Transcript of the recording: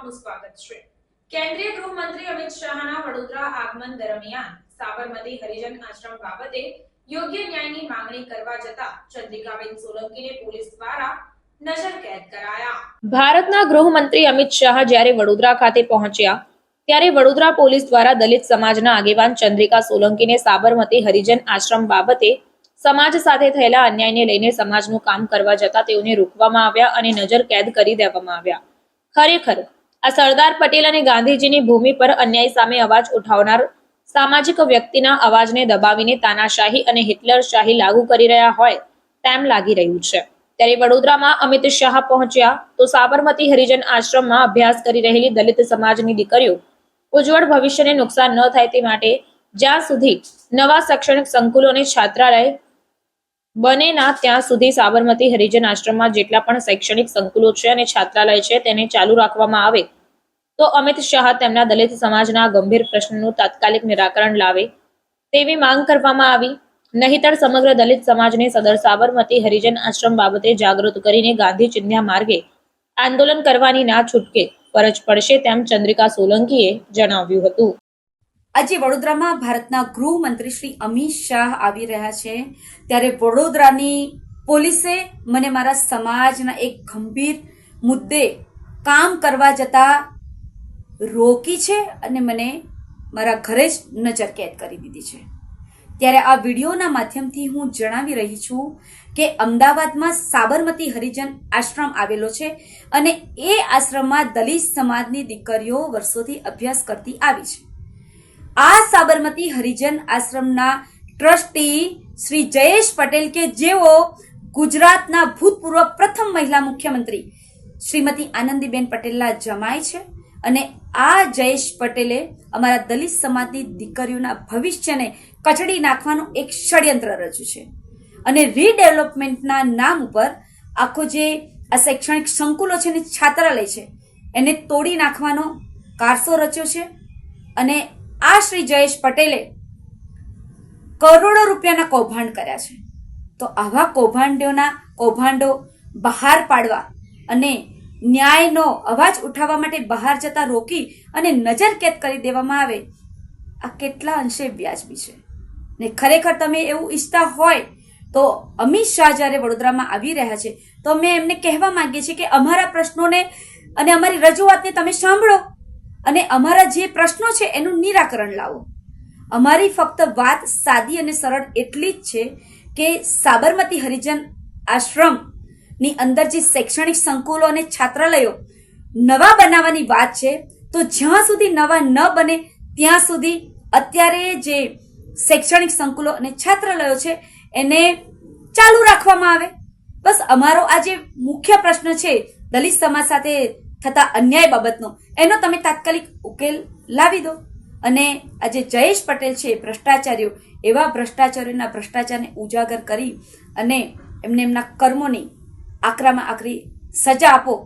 આપનું સ્વાગત છે। કેન્દ્રીય ગૃહમંત્રી અમિત શાહના વડોદરા આગમન દરમિયાન સાબરમતી હરિજન આશ્રમ બાબતે યોગ્ય ન્યાયની માંગણી કરવા જતા ચંદ્રિકાબેન સોલંકીને પોલીસ દ્વારા નજરકેદ કરાયા। ભારતના ગૃહમંત્રી અમિત શાહ જ્યારે વડોદરા ખાતે પહોંચ્યા ત્યારે વડોદરા પોલીસ દ્વારા દલિત સમાજના આગેવાન ચંદ્રિકા સોલંકીને સાબરમતી હરિજન આશ્રમ બાબતે સમાજ સાથે થયેલા અન્યાયને લઈને સમાજનું કામ કરવા જતા તેઓને રોકવામાં આવ્યા અને નજરકેદ કરી દેવામાં આવ્યા। ખરેખર આ સરદાર પટેલ અને ગાંધીજીની ભૂમિ પર અન્યાય સામે અવાજ ઉઠાવનાર સામાજિક વ્યક્તિના અવાજને દબાવીને તાનાશાહી અને હિટલરશાહી લાગુ કરી રહ્યા હોય તેમ લાગી રહ્યું છે। ત્યારે વડોદરામાં અમિત શાહ પહોંચ્યા તો સાબરમતી હરિજન આશ્રમમાં અભ્યાસ કરી રહેલી દલિત સમાજની દીકરીઓ ઉજ્જવળ ભવિષ્યને નુકસાન ન થાય તે માટે જ્યાં સુધી નવા શૈક્ષણિક સંકુલો અને છાત્રાલય બને ના ત્યાં સુધી સાબરમતી હરિજન આશ્રમમાં જેટલા પણ શૈક્ષણિક સંકુલો છે અને છાત્રાલય છે તેને ચાલુ રાખવામાં આવે તો અમિત શાહ તેમના દલિત સમાજના ગંભીર પ્રશ્નનું તાત્કાલિક નિરાકરણ લાવે તેવી માંગ કરવામાં આવી। નહીતર સમગ્ર દલિત સમાજને સદર સાબરમતી હરિજન આશ્રમ બાબતે જાગૃત કરીને ગાંધી ચિંધ્યા માર્ગે આંદોલન કરવાની ના છૂટકે ફરજ પડશે તેમ ચંદ્રિકા સોલંકીએ જણાવ્યું હતું। આજે વડોદરામાં ભારતના ગૃહમંત્રી શ્રી અમિત શાહ આવી રહ્યા છે ત્યારે વડોદરાની પોલીસે મને મારા સમાજના એક ગંભીર મુદ્દે કામ કરવા જતા રોકી છે અને મને મારા ઘરે જ નજરકેદ કરી દીધી છે। ત્યારે આ વિડીયોના માધ્યમથી હું જણાવી રહી છું કે અમદાવાદમાં સાબરમતી હરિજન આશ્રમ આવેલો છે અને એ આશ્રમમાં દલિત સમાજની દીકરીઓ વર્ષોથી અભ્યાસ કરતી આવી છે। આ સાબરમતી હરિજન આશ્રમના ટ્રસ્ટી શ્રી જયેશ પટેલ કે જેઓ ગુજરાતના ભૂતપૂર્વ પ્રથમ મહિલા મુખ્યમંત્રી શ્રીમતી આનંદીબેન પટેલના જમાઈ છે અને આ જયેશ પટેલે અમારા દલિત સમાજની દીકરીઓના ભવિષ્યને કચડી નાખવાનું એક ષડયંત્ર રચ્યું છે અને રીડેવલપમેન્ટના નામ ઉપર આખો જે આ શૈક્ષણિક સંકુલો છે ને છાત્રાલય છે એને તોડી નાખવાનો કારસો રચ્યો છે અને આ શ્રી જયેશ પટેલે કરોડો રૂપિયાના કૌભાંડ કર્યા છે। તો આવા કૌભાંડો બહાર પાડવા અને ન્યાયનો અવાજ ઉઠાવવા માટે બહાર જતા રોકી અને નજરકેદ કરી દેવામાં આવે આ કેટલા અંશે વ્યાજબી છે ને ખરેખર તમે એવું ઈચ્છતા હોય તો અમિત શાહ જ્યારે વડોદરામાં આવી રહ્યા છે તો અમે એમને કહેવા માંગીએ છીએ કે અમારા પ્રશ્નોને અને અમારી રજૂઆતને તમે સાંભળો અને અમારા જે પ્રશ્નો છે એનું નિરાકરણ લાવો। અમારી ફક્ત વાત સાદી અને સરળ એટલી જ છે કે સાબરમતી હરિજન આશ્રમની અંદર જે શૈક્ષણિક સંકુલો અને છાત્રાલયો નવા બનાવવાની વાત છે તો જ્યાં સુધી નવા ન બને ત્યાં સુધી અત્યારે જે શૈક્ષણિક સંકુલો અને છાત્રાલયો છે એને ચાલુ રાખવામાં આવે। બસ અમારો આ જે મુખ્ય પ્રશ્ન છે દલિત સમાજ સાથે થતા અન્યાય બાબતનો એનો તમે તાત્કાલિક ઉકેલ લાવી દો અને આજે જયેશ પટેલ છે ભ્રષ્ટાચારીઓ એવા ભ્રષ્ટાચારીઓના ભ્રષ્ટાચારને ઉજાગર કરી અને એમને એમના કર્મોની આકરામાં આકરી સજા આપો